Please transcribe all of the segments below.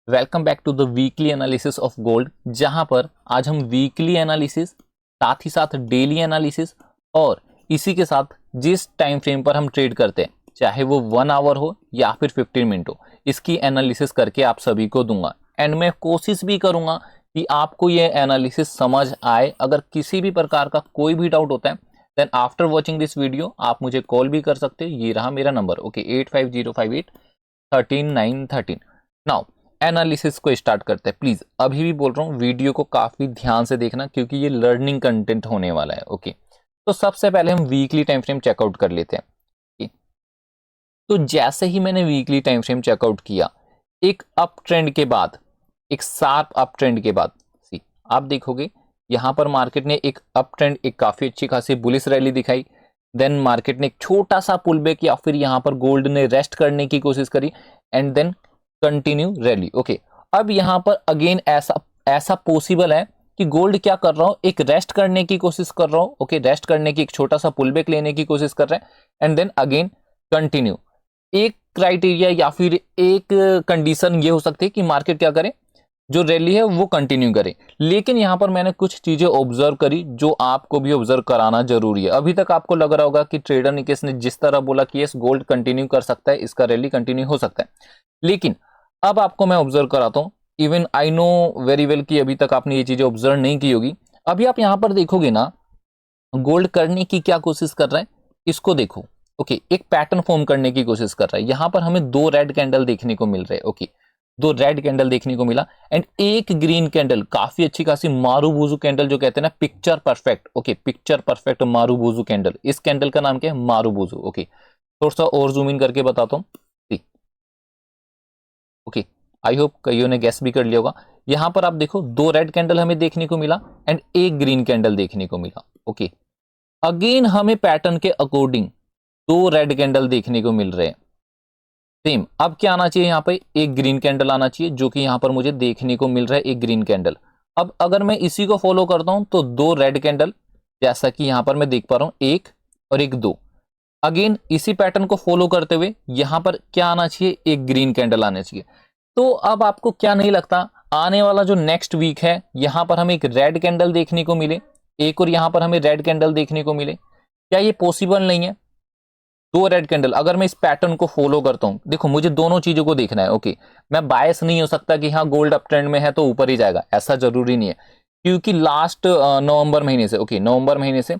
Welcome back to the weekly analysis of gold, जहां पर आज हम वीकली एनालिसिस साथ ही साथ डेली एनालिसिस और इसी के साथ जिस टाइम फ्रेम पर हम ट्रेड करते हैं, चाहे वो 1 आवर हो या फिर 15 मिनट हो, इसकी एनालिसिस करके आप सभी को दूंगा। एंड मैं कोशिश भी करूंगा कि आपको ये एनालिसिस समझ आए। अगर किसी भी प्रकार का कोई भी डाउट होता है then after watching this video आप मुझे कॉल भी कर सकते हो। ये रहा मेरा नंबर, ओके 8505813913। नाउ एनालिसिस को स्टार्ट करते हैं। प्लीज अभी भी बोल रहा हूँ, वीडियो को काफी ध्यान से देखना क्योंकि ये लर्निंग कंटेंट होने वाला है। ओके, तो सबसे पहले हम वीकली टाइम फ्रेम चेकआउट कर लेते हैं। तो जैसे ही मैंने वीकली टाइम फ्रेम चेकआउट किया, एक अप ट्रेंड के बाद, एक शार्प अप ट्रेंड के बाद सी आप देखोगे यहां पर मार्केट ने एक अप ट्रेंड, एक काफी अच्छी खासी बुलिश रैली दिखाई। देन मार्केट ने एक छोटा सा पुल बैक या फिर यहां पर गोल्ड ने रेस्ट करने की कोशिश करी and then continue rally. Okay, अब यहां पर अगेन ऐसा पॉसिबल है कि गोल्ड क्या कर रहा हो, एक रेस्ट करने की कोशिश कर रहा हो। ओके, रेस्ट करने की एक छोटा सा पुल बैक लेने की कोशिश कर रहा है एंड देन अगेन कंटिन्यू। एक क्राइटेरिया या फिर एक कंडीशन ये हो सकती है कि मार्केट क्या करे, जो रैली है वो कंटिन्यू करे। लेकिन यहां पर मैंने कुछ चीजें ऑब्जर्व करी जो आपको भी ऑब्जर्व कराना जरूरी है। अभी तक आपको लग रहा होगा कि ट्रेडर निकेश ने जिस तरह बोला कि यस गोल्ड कंटिन्यू कर सकता है, इसका रैली कंटिन्यू हो सकता है, लेकिन अब आपको मैं ऑब्जर्व कराता हूं। Even I know very well कि अभी तक आपने ये चीजें ऑब्जर्व नहीं की होगी। अभी आप यहां पर देखोगे ना, गोल्ड करने की क्या कोशिश कर रहा है, इसको देखो। ओके, एक पैटर्न फॉर्म करने की कोशिश कर रहा है। यहां पर हमें 2 रेड कैंडल देखने को मिल रहे हैं। ओके, 2 रेड कैंडल देखने को मिला एंड एक ग्रीन कैंडल, काफी अच्छी खासी मारूबुजू कैंडल जो कहते हैं ना, picture perfect. Okay, picture perfect marubozu candle, इस कैंडल का नाम क्या है, मारूबुजू। ओके, थोड़ा सा और जूम इन करके बताता हूँ। ओके, आई होप कईयों ने गैस भी कर लिया होगा। यहां पर आप देखो 2 रेड कैंडल हमें देखने को मिला एंड एक ग्रीन कैंडल देखने को मिला। ओके, अगेन हमें पैटर्न के अकॉर्डिंग 2 रेड कैंडल देखने को मिल रहे हैं। सेम अब क्या आना चाहिए, यहाँ पे एक ग्रीन कैंडल आना चाहिए, जो कि यहां पर मुझे देखने को मिल रहा है एक ग्रीन कैंडल। अब अगर मैं इसी को फॉलो करता हूं तो 2 रेड कैंडल, जैसा कि यहां पर मैं देख पा रहा हूं, 1 और 1 2। अगेन इसी पैटर्न को फॉलो करते हुए यहां पर क्या आना चाहिए, एक ग्रीन कैंडल आना चाहिए। तो अब आपको क्या नहीं लगता, आने वाला जो नेक्स्ट वीक है यहां पर हमें एक रेड कैंडल देखने को मिले, एक और यहां पर हमें रेड कैंडल देखने को मिले? क्या ये पॉसिबल नहीं है? 2 रेड कैंडल, अगर मैं इस पैटर्न को फॉलो करता हूं, देखो मुझे दोनों चीजों को देखना है। ओके, मैं बायस नहीं हो सकता कि हाँ गोल्ड अप ट्रेंड में है तो ऊपर ही जाएगा, ऐसा जरूरी नहीं है। क्योंकि लास्ट नवंबर महीने से, ओके नवंबर महीने से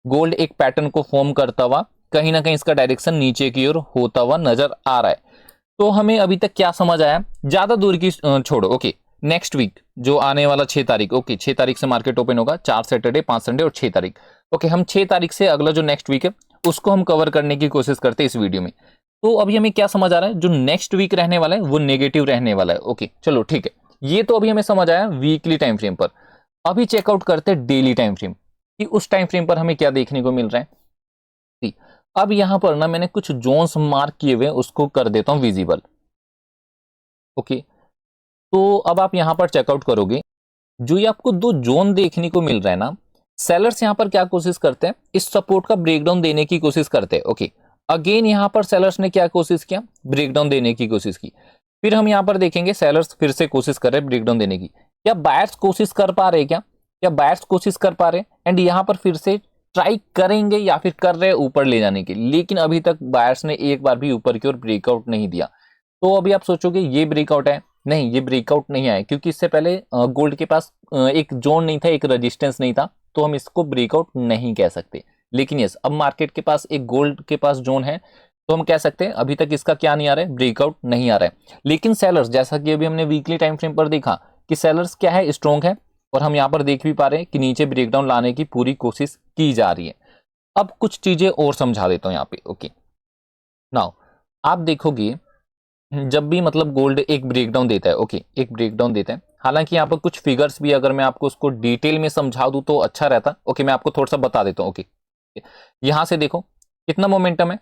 गोल्ड एक पैटर्न को फॉर्म करता हुआ कहीं ना कहीं इसका डायरेक्शन नीचे की ओर होता हुआ नजर आ रहा है। तो हमें अभी तक क्या समझ आया, ज्यादा दूर की छोड़ो। ओके, नेक्स्ट वीक जो आने वाला 6 तारीख, ओके 6 तारीख से मार्केट ओपन होगा, 4 सैटरडे 5 संडे और 6 तारीख। ओके, हम 6 तारीख से अगला जो नेक्स्ट वीक है उसको हम कवर करने की कोशिश करते हैं इस वीडियो में। तो अभी हमें क्या समझ आ रहा है, जो नेक्स्ट वीक रहने वाला है वो नेगेटिव रहने वाला है। ओके चलो ठीक है, ये तो अभी हमें समझ आया वीकली टाइम फ्रेम पर। अभी चेकआउट करते हैं डेली टाइम फ्रेम कि उस टाइम फ्रेम पर हमें क्या देखने को मिल रहा है। अब यहां पर ना मैंने कुछ जोन्स मार्क किए हुए, उसको कर देता हूं विजिबल। ओके, तो अब आप यहां पर चेकआउट करोगे, जो ये आपको 2 जोन देखने को मिल रहा है ना, सेलर्स यहां पर क्या कोशिश करते हैं, इस सपोर्ट का ब्रेकडाउन देने की कोशिश करते हैं। ओके, अगेन यहां पर सेलर्स ने क्या कोशिश किया, ब्रेकडाउन देने की कोशिश की। फिर हम यहां पर देखेंगे सेलर्स फिर से कोशिश कर रहे हैं ब्रेकडाउन देने की। क्या बायर्स कोशिश कर पा रहे हैं, क्या बायर्स कोशिश कर पा रहे हैं एंड यहां पर फिर से ट्राई करेंगे या फिर कर रहे हैं ऊपर ले जाने की? लेकिन अभी तक बायर्स ने एक बार भी ऊपर की ओर ब्रेकआउट नहीं दिया। तो अभी आप सोचोगे ये ब्रेकआउट है, नहीं ये ब्रेकआउट नहीं आया, क्योंकि इससे पहले गोल्ड के पास एक जोन नहीं था, एक रेजिस्टेंस नहीं था, तो हम इसको ब्रेकआउट नहीं कह सकते। लेकिन यस, अब मार्केट के पास एक गोल्ड के पास जोन है तो हम कह सकते हैं अभी तक इसका क्या नहीं आ रहा है, ब्रेकआउट नहीं आ रहा है। लेकिन सेलर्स, जैसा कि अभी हमने वीकली टाइम फ्रेम पर देखा कि सेलर्स क्या है, स्ट्रॉन्ग है, और हम यहाँ पर देख भी पा रहे हैं कि नीचे ब्रेकडाउन लाने की पूरी कोशिश की जा रही है। अब कुछ चीजें और समझा देता हूं यहाँ पे। ओके, नाउ आप देखोगे जब भी मतलब गोल्ड एक ब्रेकडाउन देता है, ओके एक ब्रेकडाउन देता है, हालांकि यहाँ पर कुछ फिगर्स भी अगर मैं आपको उसको डिटेल में समझा दूं तो अच्छा रहता। ओके, मैं आपको थोड़ा सा बता देता हूँ। ओके, यहां से देखो कितना मोमेंटम है,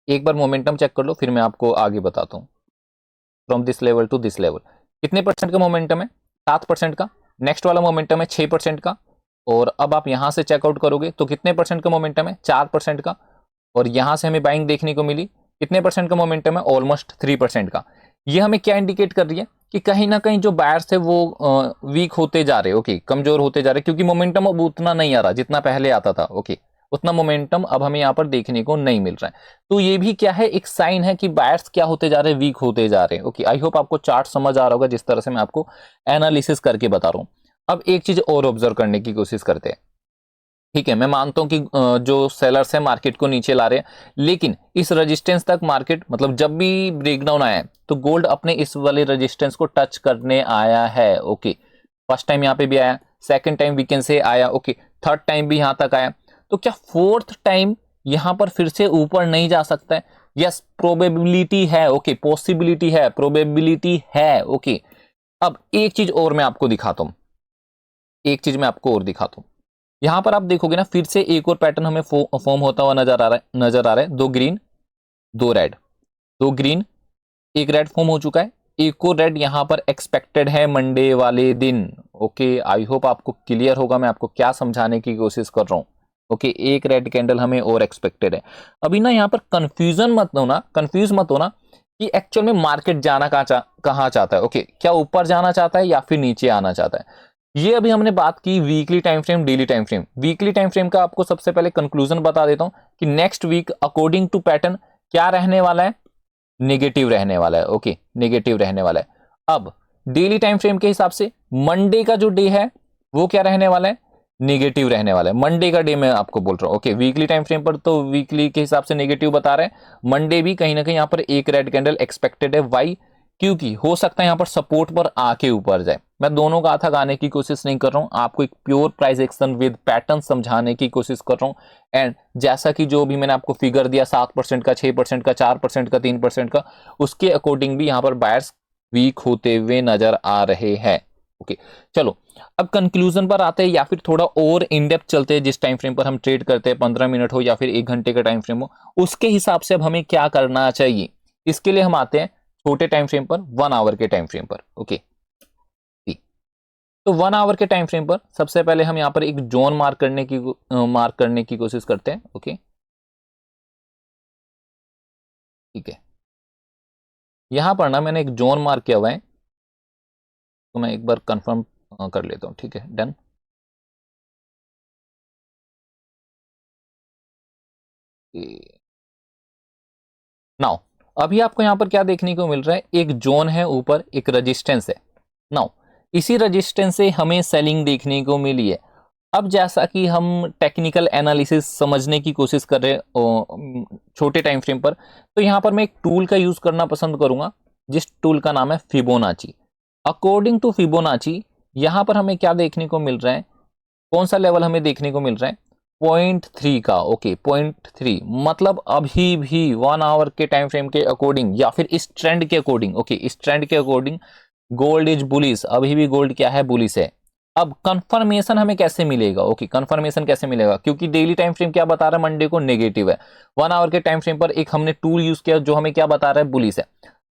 एक बार मोमेंटम चेक कर लो फिर मैं आपको आगे बताता हूँ। From this level to this level कितने परसेंट का मोमेंटम है, 7% का। नेक्स्ट वाला मोमेंटम है 6% का। और अब आप यहां से चेकआउट करोगे तो कितने परसेंट का मोमेंटम है, 4% का। और यहां से हमें बाइंग देखने को मिली, कितने परसेंट का मोमेंटम है, ऑलमोस्ट 3% का। ये हमें क्या इंडिकेट कर रही है कि कहीं ना कहीं जो बायर्स है वो वीक होते जा रहे, ओके, कमजोर होते जा रहे, क्योंकि मोमेंटम अब उतना नहीं आ रहा जितना पहले आता था, ओके, उतना मोमेंटम अब हमें यहाँ पर देखने को नहीं मिल रहा है। तो ये भी क्या है, एक साइन है कि बायर्स क्या होते जा रहे हैं, वीक होते जा रहे हैं। ओके, आई होप आपको चार्ट समझ आ रहा होगा जिस तरह से मैं आपको एनालिसिस करके बता रहा हूँ। अब एक चीज और ऑब्जर्व करने की कोशिश करते हैं। ठीक है, मैं मानता हूं कि जो सेलर्स है मार्केट को नीचे ला रहे हैं, लेकिन इस रेजिस्टेंस तक मार्केट, मतलब जब भी ब्रेकडाउन आया है तो गोल्ड अपने इस वाले रेजिस्टेंस को टच करने आया है। ओके, फर्स्ट टाइम यहाँ पे भी आया, सेकंड टाइम वीकेंड से आया, ओके, थर्ड टाइम भी यहां तक आया, तो क्या फोर्थ टाइम यहां पर फिर से ऊपर नहीं जा सकता है? यस, प्रोबेबिलिटी है, ओके, पॉसिबिलिटी है, प्रोबेबिलिटी है। ओके, अब एक चीज और मैं आपको दिखाता हूं, एक चीज मैं आपको और दिखाता हूं। यहां पर आप देखोगे ना, फिर से एक और पैटर्न हमें फॉर्म होता हुआ नजर आ रहा है, दो ग्रीन दो रेड, दो ग्रीन एक रेड फॉर्म हो चुका है, एक और रेड यहां पर एक्सपेक्टेड है मंडे वाले दिन। ओके, आई होप आपको क्लियर होगा मैं आपको क्या समझाने की कोशिश कर रहा हूं। ओके, एक रेड कैंडल हमें और एक्सपेक्टेड है। अभी ना यहां पर कंफ्यूज मत होना कि एक्चुअल में मार्केट जाना कहां चाहता है। ओके, क्या ऊपर जाना चाहता है या फिर नीचे आना चाहता है? ये अभी हमने बात की weekly time frame, daily time frame. Weekly time frame का आपको सबसे पहले कंक्लूजन बता देता हूं कि next week according to pattern क्या रहने वाला है, नेगेटिव रहने वाला है। ओके, नेगेटिव रहने वाला है। अब डेली टाइम फ्रेम के हिसाब से मंडे का जो डे है वो क्या रहने वाला है, नेगेटिव रहने वाला है। मंडे का डे मैं आपको बोल रहा हूं। ओके, वीकली टाइम फ्रेम पर तो वीकली के हिसाब से नेगेटिव बता रहे हैं, मंडे भी कहीं ना कहीं यहां पर एक रेड कैंडल एक्सपेक्टेड है। वाई? क्योंकि हो सकता है यहां पर सपोर्ट पर आके ऊपर जाए। मैं दोनों का था गाने की कोशिश नहीं कर रहा हूं, आपको एक pure price action with pattern समझाने की कोशिश कर रहा हूं। एंड जैसा कि जो भी मैंने आपको फिगर दिया 7% का, 6% का, 4% का, 3% का, उसके अकॉर्डिंग भी यहां पर बायर्स वीक होते हुए नजर आ रहे हैं। ओके, चलो अब कंक्लूजन पर आते हैं, या फिर थोड़ा और इन डेप्थ चलते हैं। जिस टाइम फ्रेम पर हम ट्रेड करते हैं, 15 मिनट हो या फिर 1 घंटे का टाइम फ्रेम हो, उसके हिसाब से अब हमें क्या करना चाहिए। इसके लिए हम आते हैं छोटे टाइम फ्रेम पर, 1 आवर के टाइम फ्रेम पर। ओके, तो 1 आवर के टाइम फ्रेम पर सबसे पहले हम यहां पर एक जोन मार्क करने की कोशिश करते हैं। ओके, ठीक है, यहां पर ना मैंने एक जोन मार्क किया हुआ है, तो मैं एक बार कंफर्म कर लेता हूं। ठीक है, डन। नाउ अभी आपको यहां पर क्या देखने को मिल रहा है, एक जोन है ऊपर, एक रेजिस्टेंस है। नाउ इसी रेजिस्टेंस से हमें सेलिंग देखने को मिली है। अब जैसा कि हम टेक्निकल एनालिसिस समझने की कोशिश कर रहे हैं छोटे टाइम फ्रेम पर, तो यहां पर मैं एक टूल का यूज करना पसंद करूंगा, जिस टूल का नाम है फिबोनाची। अकॉर्डिंग टू फिबोनाची यहां पर हमें क्या देखने को मिल रहा है, कौन सा लेवल हमें देखने को मिल रहा है, 0.3 का। ओके, 0.3 मतलब अभी भी 1 आवर के टाइम फ्रेम के अकॉर्डिंग या फिर इस ट्रेंड के अकॉर्डिंग, ओके, इस ट्रेंड के अकॉर्डिंग गोल्ड इज बुलिश, अभी भी गोल्ड क्या है, बुलिश है। अब कंफर्मेशन हमें कैसे मिलेगा? ओके, कंफर्मेशन कैसे मिलेगा, क्योंकि डेली टाइम फ्रेम क्या बता रहा है, मंडे को नेगेटिव है। 1 आवर के टाइम फ्रेम पर एक हमने टूल यूज किया जो हमें क्या बता रहा है, बुलिश है।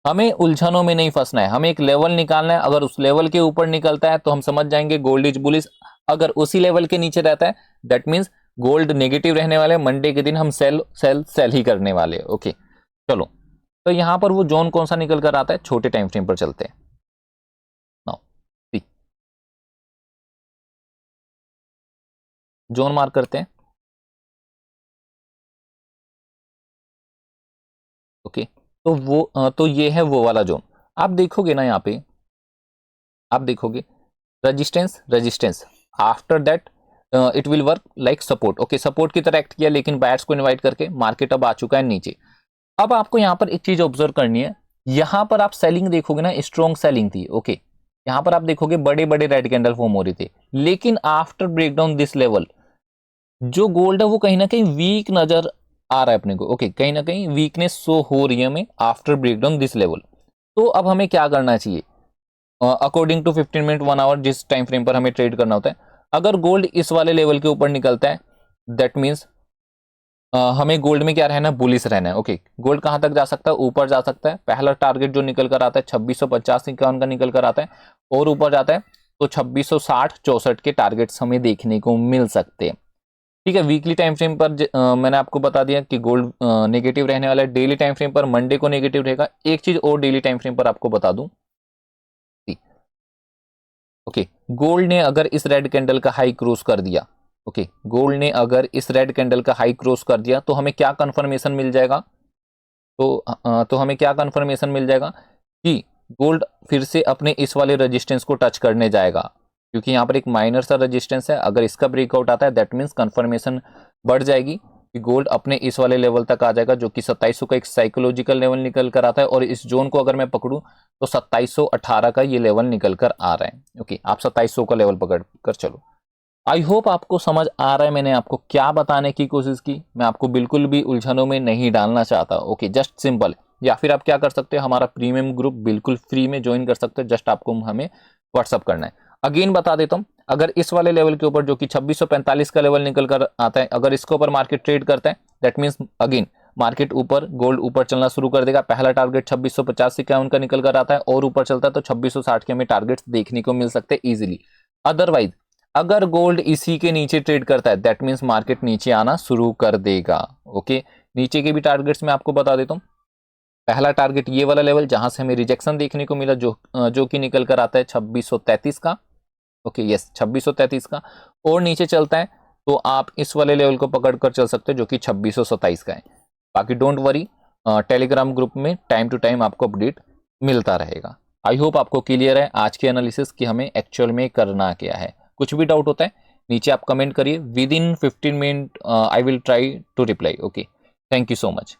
हमें उलझनों में नहीं फंसना है, हमें एक लेवल निकालना है। अगर उस लेवल के ऊपर निकलता है तो हम समझ जाएंगे गोल्ड इज बुलिश, अगर उसी लेवल के नीचे रहता है दैट मीन्स गोल्ड नेगेटिव रहने वाले। मंडे के दिन हम सेल सेल सेल ही करने वाले। ओके, चलो, तो यहां पर वो जोन कौन सा निकल कर आता है, छोटे टाइम फ्रेम पर चलते हैं। नाउ जोन मार्क करते हैं। ओके, तो तो ये है वो वाला जोन। आप देखोगे ना यहाँ पे, आप देखोगे resistance resistance, after that it will work like support. Okay, support की तरह एक्ट किया, लेकिन बायर्स को इनवाइट करके मार्केट अब आ चुका है नीचे। अब आपको यहां पर एक चीज ऑब्जर्व करनी है, यहां पर आप सेलिंग देखोगे ना, स्ट्रॉन्ग सेलिंग थी। ओके, यहां पर आप देखोगे बड़े बड़े रेड कैंडल फॉर्म हो रहे थे, लेकिन आफ्टर ब्रेकडाउन दिस लेवल जो गोल्ड है वो कहीं ना कहीं वीक नजर आ रहा है अपने को। ओके, कहीं ना कहीं वीकनेस शो हो रही है हमें आफ्टर ब्रेकडाउन दिस लेवल। तो अब हमें क्या करना चाहिए, अकॉर्डिंग टू 15 मिनट 1 आवर जिस टाइम फ्रेम पर हमें ट्रेड करना होता है, अगर गोल्ड इस वाले लेवल के ऊपर निकलता है दैट मीन्स हमें गोल्ड में क्या रहना है, बुलिश रहना है। ओके, गोल्ड कहां तक जा सकता है, ऊपर जा सकता है। पहला टारगेट जो निकल कर आता है 2650-51 का निकल कर आता है, और ऊपर जाता है तो 2660-64 के टारगेट्स हमें देखने को मिल सकते हैं। ठीक है। वीकली टाइम फ्रेम पर मैंने आपको बता दिया कि गोल्ड नेगेटिव रहने वाला है। डेली टाइम फ्रेम पर मंडे को नेगेटिव रहेगा। एक चीज और डेली टाइम फ्रेम पर आपको बता दूं, ओके, गोल्ड ने अगर इस रेड कैंडल का हाई क्रॉस कर दिया, ओके, गोल्ड ने अगर इस रेड कैंडल का हाई क्रॉस कर दिया तो हमें क्या कंफर्मेशन मिल जाएगा, तो हमें क्या कंफर्मेशन मिल जाएगा कि गोल्ड फिर से अपने इस वाले रेजिस्टेंस को टच करने जाएगा, क्योंकि यहाँ पर एक माइनर सा रेजिस्टेंस है। अगर इसका ब्रेकआउट आता है दैट मीन्स कंफर्मेशन बढ़ जाएगी कि गोल्ड अपने इस वाले लेवल तक आ जाएगा, जो कि 2700 का एक साइकोलॉजिकल लेवल निकल कर आता है। और इस जोन को अगर मैं पकड़ूं तो 2718 का ये लेवल निकल कर आ रहा है। ओके, आप 2700 का लेवल पकड़ कर चलो। आई होप आपको समझ आ रहा है मैंने आपको क्या बताने की कोशिश की। मैं आपको बिल्कुल भी उलझनों में नहीं डालना चाहता। Okay, just simple. या फिर आप क्या कर सकते हो, हमारा प्रीमियम ग्रुप बिल्कुल फ्री में ज्वाइन कर सकते हो। जस्ट आपको हमें व्हाट्सअप करना है। अगेन बता देता हूं, अगर इस वाले लेवल के ऊपर जो कि 2645 का लेवल निकल कर आता है, अगर इसके ऊपर मार्केट ट्रेड करता है दैट मीन्स अगेन मार्केट ऊपर, गोल्ड ऊपर चलना शुरू कर देगा। पहला टारगेट 2650 51 का निकल कर आता है और ऊपर चलता है तो 2660 के हमें टारगेट्स देखने को मिल सकते हैं इजीली। अदरवाइज अगर गोल्ड इसी के नीचे ट्रेड करता है दैट मीन्स मार्केट नीचे आना शुरू कर देगा। ओके, नीचे के भी टारगेट्स मैं आपको बता देता हूँ। पहला टारगेट ये वाला लेवल जहां से हमें रिजेक्शन देखने को मिला, जो कि निकल कर आता है 2633 का। ओके, यस, 2633 का। और नीचे चलता है तो आप इस वाले लेवल को पकड़ कर चल सकते हो, जो कि 2627 का है। बाकी डोंट वरी, टेलीग्राम ग्रुप में टाइम टू टाइम आपको अपडेट मिलता रहेगा। आई होप आपको क्लियर है आज के एनालिसिस कि हमें एक्चुअल में करना क्या है। कुछ भी डाउट होता है नीचे आप कमेंट करिए, within 15 minute I will try to reply. Okay, thank you so much.